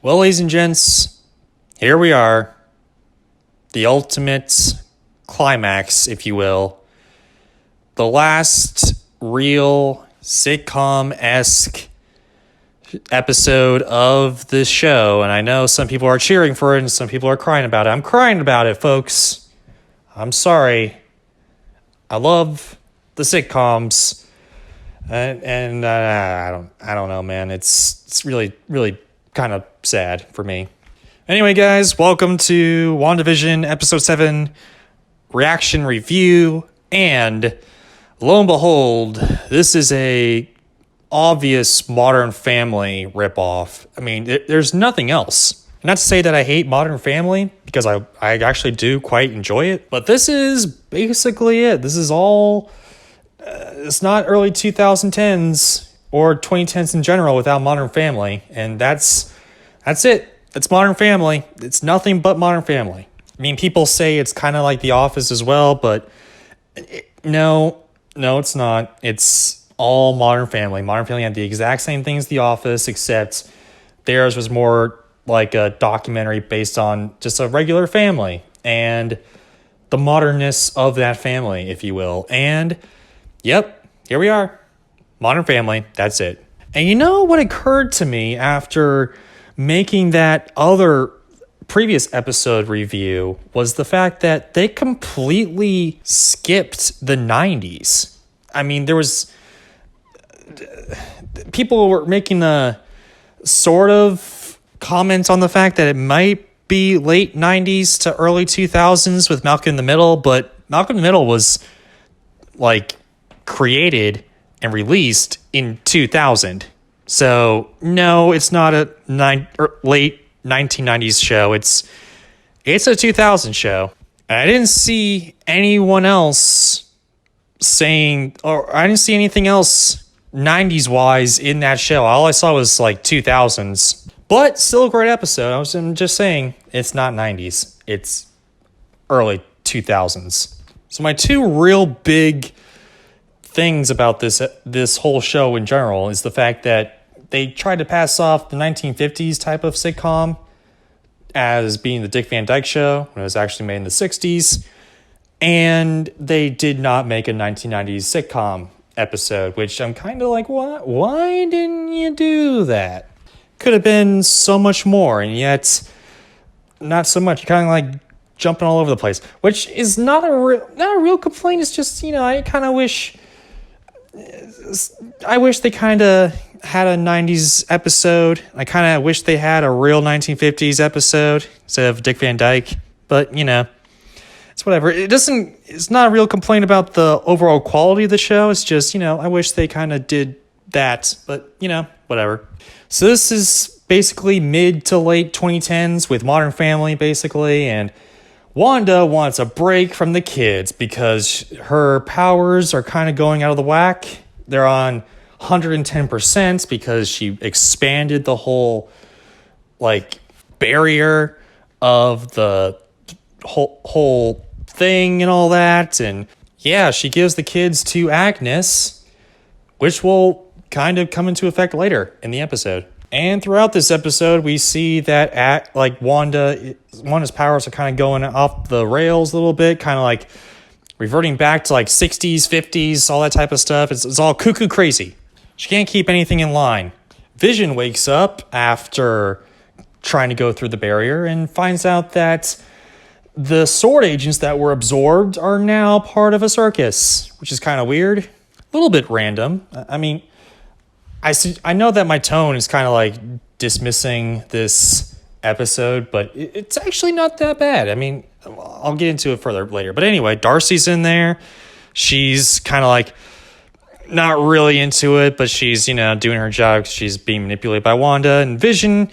Well, ladies and gents, here we are. The ultimate climax, if you will. The last real sitcom-esque episode of this show. And I know some people are cheering for it and some people are crying about it. I'm crying about it, folks. I'm sorry. I love the sitcoms. And I don't know, man. It's really kind of sad for me. Anyway, guys, welcome to WandaVision episode 7 reaction review. And lo and behold, this is a obvious Modern Family ripoff. I mean, there's nothing else. Not to say that I hate Modern Family, because I actually do quite enjoy it. But this is basically it. This is all... it's not early 2010s or 2010s in general without Modern Family. And that's it. It's Modern Family. It's nothing but Modern Family. I mean, people say it's kind of like The Office as well, but no, it's not. It's all Modern Family. Modern Family had the exact same thing as The Office, except theirs was more like a documentary based on just a regular family and the modernness of that family, if you will. And yep, here we are. Modern Family, that's it. And you know what occurred to me after making that other previous episode review was the fact that they completely skipped the 90s. I mean, there was... people were making a sort of comment on the fact that it might be late 90s to early 2000s with Malcolm in the Middle, but Malcolm in the Middle was like created and released in 2000. So no, it's not a late 1990s show. It's a 2000 show. And I didn't see anyone else saying, or I didn't see anything else 90s wise in that show. All I saw was like 2000s. But still a great episode. I'm just saying it's not 90s. It's early 2000s. So my two real big things about this whole show in general is the fact that they tried to pass off the 1950s type of sitcom as being the Dick Van Dyke Show when it was actually made in the 60s. And they did not make a 1990s sitcom episode, which I'm kind of like, what? Why didn't you do that? Could have been so much more, and yet not so much. You're kind of like jumping all over the place, which is not a real complaint. It's just, I kind of wish they kind of had a 90s episode. I kind of wish they had a real 1950s episode instead of Dick Van Dyke, but it's whatever. It's not a real complaint about the overall quality of the show. It's just, I wish they kind of did that, but whatever. So this is basically mid to late 2010s with Modern Family, basically, and Wanda wants a break from the kids because her powers are kind of going out of the whack. They're on 110% because she expanded the whole, barrier of the whole thing and all that. And yeah, she gives the kids to Agnes, which will kind of come into effect later in the episode. And throughout this episode, we see that Wanda's powers are kind of going off the rails a little bit, kind of like reverting back to 60s, 50s, all that type of stuff. It's all cuckoo crazy. She can't keep anything in line. Vision wakes up after trying to go through the barrier and finds out that the sword agents that were absorbed are now part of a circus, which is kind of weird. A little bit random. I mean, I know that my tone is kind of dismissing this episode, but it's actually not that bad. I mean, I'll get into it further later. But anyway, Darcy's in there. She's kind of not really into it, but she's, doing her job. She's being manipulated by Wanda, and Vision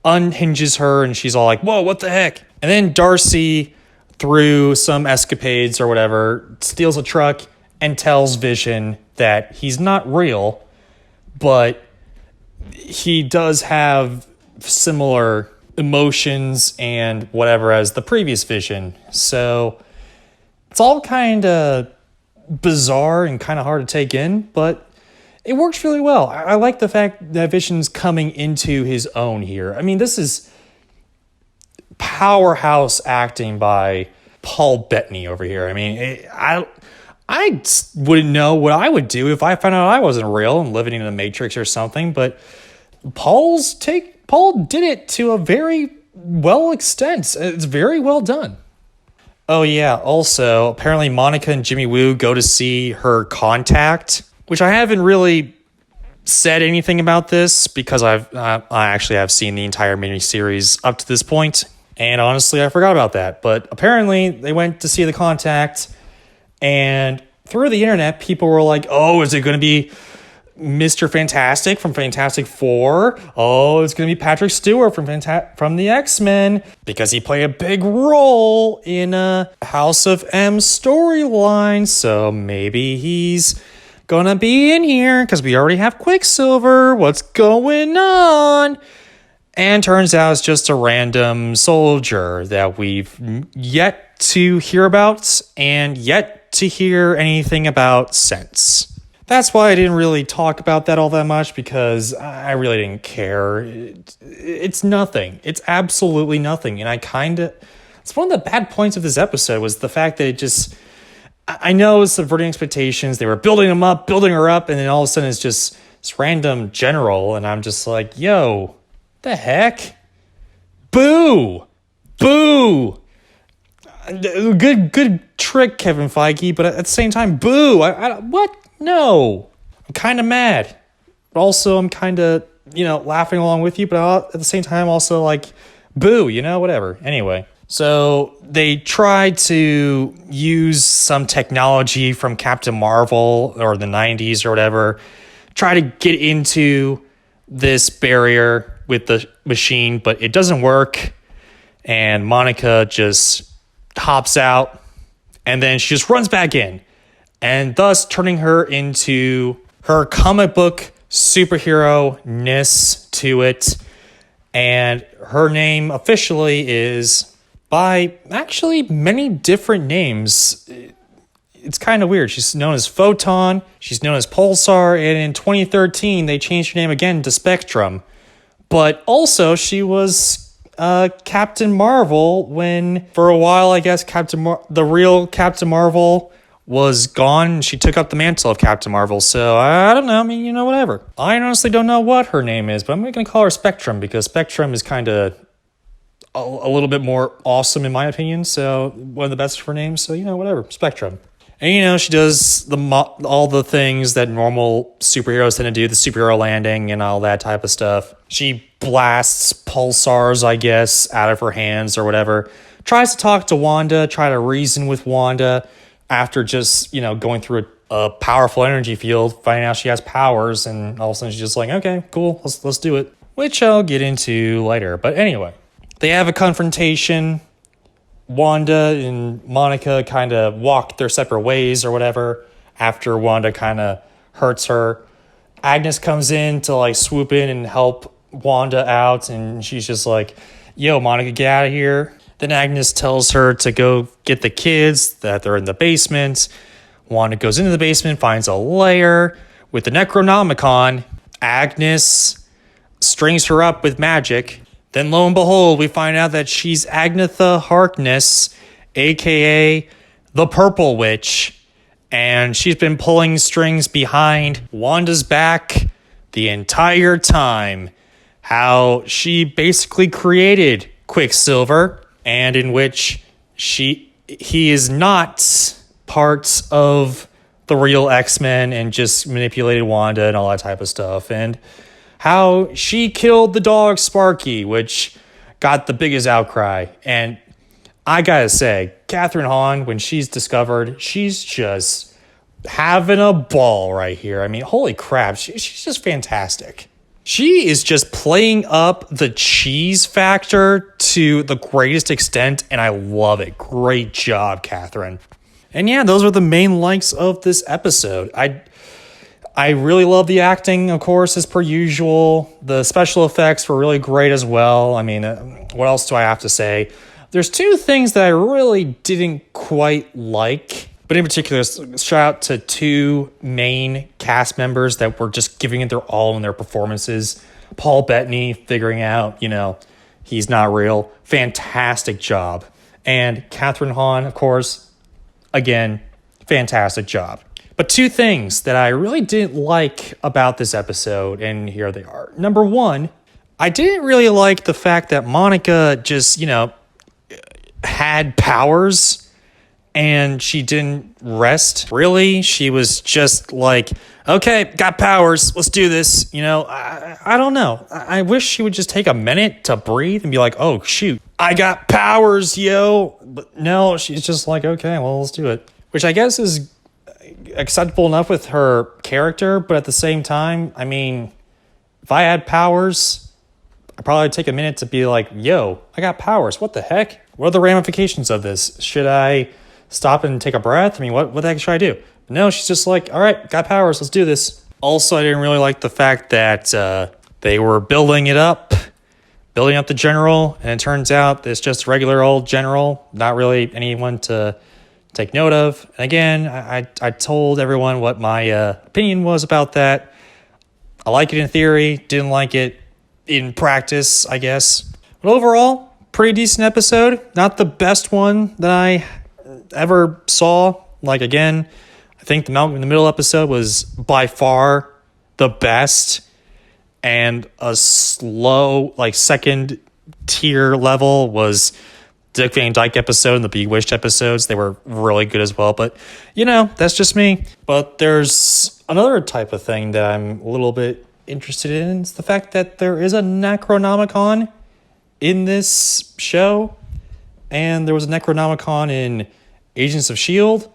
unhinges her, and she's all like, whoa, what the heck? And then Darcy, through some escapades or whatever, steals a truck and tells Vision that he's not real, but he does have similar emotions and whatever as the previous Vision. So it's all kind of bizarre and kind of hard to take in, but it works really well. I like the fact that Vision's coming into his own here. I mean, this is powerhouse acting by Paul Bettany over here. I mean, I wouldn't know what I would do if I found out I wasn't real and living in a Matrix or something, but Paul did it to a very well extent. It's very well done. Oh yeah, also, apparently Monica and Jimmy Woo go to see her contact, which I haven't really said anything about this because I actually have seen the entire miniseries up to this point, and honestly I forgot about that. But apparently they went to see the contact, and through the internet people were like, oh, is it going to be Mr. Fantastic from Fantastic Four? Oh, it's going to be Patrick Stewart from the X-Men because he played a big role in a House of M storyline, so maybe he's gonna be in here because we already have Quicksilver. What's going on? And turns out it's just a random soldier that we've yet to hear about and yet to hear anything about since. That's why I didn't really talk about that all that much, because I really didn't care. It's nothing. It's absolutely nothing. And it's one of the bad points of this episode was the fact that it just, I know it's subverting expectations. They were building her up, and then all of a sudden it's just this random general, and I'm just like, yo, the heck? Boo! Boo! Good trick, Kevin Feige, but at the same time, boo! What? No. I'm kind of mad. But also, I'm kind of, laughing along with you, but at the same time, also like, boo, whatever. Anyway. So they tried to use some technology from Captain Marvel or the 90s or whatever, try to get into this barrier with the machine, but it doesn't work. And Monica just hops out, and then she just runs back in, and thus turning her into her comic book superhero-ness to it. And her name officially is, by actually many different names, it's kind of weird. She's known as Photon, she's known as Pulsar, and in 2013 they changed her name again to Spectrum. But also she was Captain Marvel when, for a while, I guess the real Captain Marvel was gone. She took up the mantle of Captain Marvel. So I don't know. I mean, whatever. I honestly don't know what her name is, but I'm going to call her Spectrum because Spectrum is kind of a little bit more awesome in my opinion. So one of the best of her names. So, whatever. Spectrum. And, she does all the things that normal superheroes tend to do, the superhero landing and all that type of stuff. She blasts pulsars, I guess, out of her hands or whatever. Tries to talk to Wanda, try to reason with Wanda after just, going through a powerful energy field, finding out she has powers, and all of a sudden she's just like, okay, cool, let's do it. Which I'll get into later. But anyway, they have a confrontation. Wanda and Monica kind of walk their separate ways or whatever after Wanda kind of hurts her. Agnes comes in to swoop in and help Wanda out, and she's just like, yo, Monica, get out of here. Then Agnes tells her to go get the kids, that they're in the basement. Wanda goes into the basement, finds a lair with the Necronomicon. Agnes strings her up with magic. Then lo and behold, we find out that she's Agnetha Harkness, a.k.a. the Purple Witch. And she's been pulling strings behind Wanda's back the entire time. How she basically created Quicksilver, and in which he is not part of the real X-Men and just manipulated Wanda and all that type of stuff. And how she killed the dog Sparky, which got the biggest outcry. And I gotta say, Catherine Hahn, when she's discovered, she's just having a ball right here. I mean, holy crap, she's just fantastic. She is just playing up the cheese factor to the greatest extent, and I love it. Great job, Catherine. And yeah, those are the main likes of this episode. I really love the acting, of course, as per usual. The special effects were really great as well. I mean, what else do I have to say? There's two things that I really didn't quite like, But in particular, shout out to two main cast members that were just giving it their all in their performances. Paul Bettany figuring out, he's not real. Fantastic job. And Catherine Hahn, of course, again, fantastic job. But two things that I really didn't like about this episode, and here they are. Number one, I didn't really like the fact that Monica just, had powers and she didn't rest. Really? She was just like, okay, got powers. Let's do this. I don't know. I wish she would just take a minute to breathe and be like, oh, shoot, I got powers, yo. But no, she's just like, okay, well, let's do it. Which I guess is acceptable enough with her character. But at the same time, if I had powers, I'd probably take a minute to be like, yo, I got powers. What the heck? What are the ramifications of this? Should I stop and take a breath? What the heck should I do? But no, she's just like, all right, got powers. Let's do this. Also, I didn't really like the fact that they were building up the general, and it turns out it's just a regular old general, not really anyone to take note of. And again, I told everyone what my opinion was about that. I like it in theory, didn't like it in practice, I guess. But overall, pretty decent episode. Not the best one that I ever saw. Like, again, I think the Malcolm in the Middle episode was by far the best, and a slow, second tier level was Dick Van Dyke episode and the Bewitched episodes. They were really good as well, but that's just me. But there's another type of thing that I'm a little bit interested in. It's the fact that there is a Necronomicon in this show, and there was a Necronomicon in Agents of S.H.I.E.L.D.,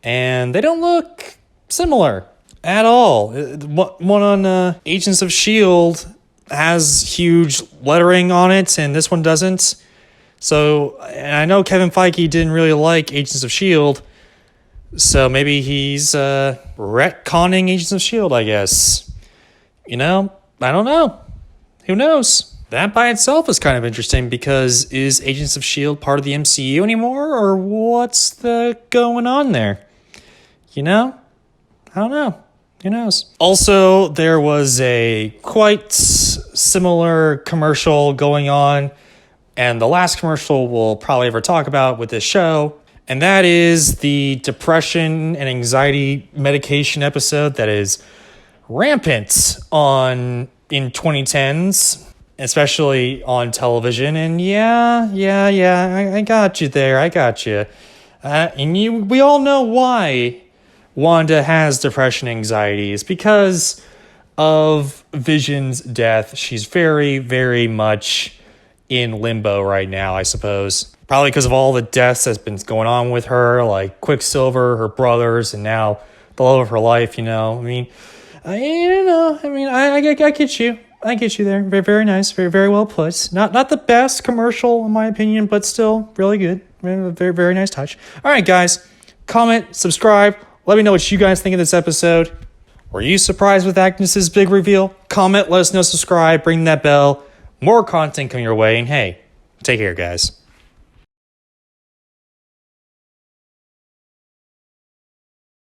and they don't look similar at all. One on Agents of S.H.I.E.L.D. has huge lettering on it, and this one doesn't. So, and I know Kevin Feige didn't really like Agents of S.H.I.E.L.D., so maybe he's retconning Agents of S.H.I.E.L.D., I guess. I don't know. Who knows? That by itself is kind of interesting, because is Agents of S.H.I.E.L.D. part of the MCU anymore, or what's going on there? I don't know. Who knows? Also, there was a quite similar commercial going on, and the last commercial we'll probably ever talk about with this show, and that is the depression and anxiety medication episode that is rampant in 2010s, especially on television. And I got you there. I got you. We all know why Wanda has depression and anxiety. It's because of Vision's death. She's very, very much in limbo right now, I suppose. Probably because of all the deaths that's been going on with her, like Quicksilver, her brothers, and now the love of her life, I get you. I get you there. Very, very nice. Very, very well put. Not the best commercial, in my opinion, but still really good. Very, very nice touch. All right, guys. Comment, subscribe. Let me know what you guys think of this episode. Were you surprised with Agnes's big reveal? Comment, let us know, subscribe, ring that bell. More content coming your way. And hey, take care, guys.